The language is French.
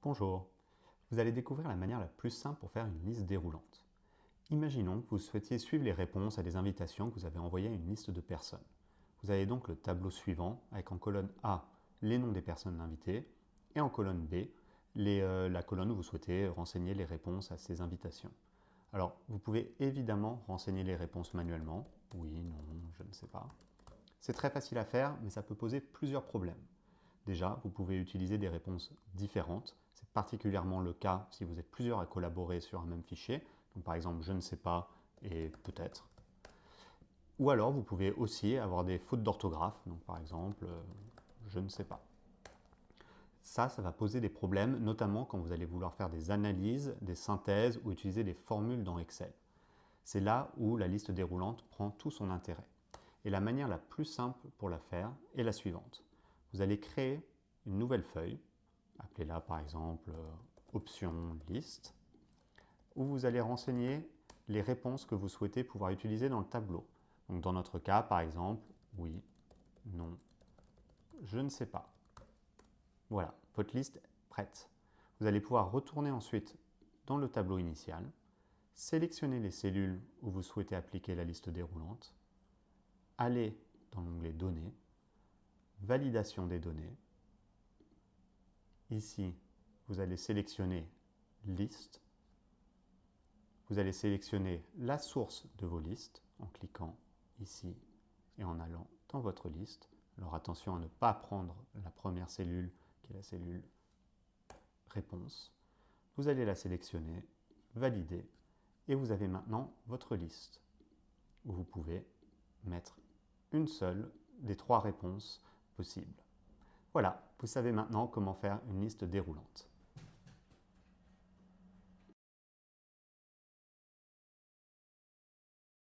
Bonjour, vous allez découvrir la manière la plus simple pour faire une liste déroulante. Imaginons que vous souhaitiez suivre les réponses à des invitations que vous avez envoyées à une liste de personnes. Vous avez donc le tableau suivant avec en colonne A les noms des personnes invitées et en colonne B la colonne où vous souhaitez renseigner les réponses à ces invitations. Alors, vous pouvez évidemment renseigner les réponses manuellement. Oui, non, je ne sais pas. C'est très facile à faire, mais ça peut poser plusieurs problèmes. Déjà, vous pouvez utiliser des réponses différentes. C'est particulièrement le cas si vous êtes plusieurs à collaborer sur un même fichier. Donc par exemple, je ne sais pas et peut-être. Ou alors, vous pouvez aussi avoir des fautes d'orthographe. Donc par exemple, je ne sais pas. Ça va poser des problèmes, notamment quand vous allez vouloir faire des analyses, des synthèses ou utiliser des formules dans Excel. C'est là où la liste déroulante prend tout son intérêt. Et la manière la plus simple pour la faire est la suivante. Vous allez créer une nouvelle feuille, appelez-la par exemple option liste, où vous allez renseigner les réponses que vous souhaitez pouvoir utiliser dans le tableau. Donc dans notre cas, par exemple, oui, non, je ne sais pas. Voilà, votre liste est prête. Vous allez pouvoir retourner ensuite dans le tableau initial, sélectionner les cellules où vous souhaitez appliquer la liste déroulante, aller dans l'onglet Données, Validation des données. Ici, vous allez sélectionner Liste. Vous allez sélectionner la source de vos listes en cliquant ici et en allant dans votre liste. Alors attention à ne pas prendre la première cellule qui est la cellule Réponse. Vous allez la sélectionner, valider et vous avez maintenant votre liste où vous pouvez mettre une seule des 3 réponses possibles. Voilà, vous savez maintenant comment faire une liste déroulante.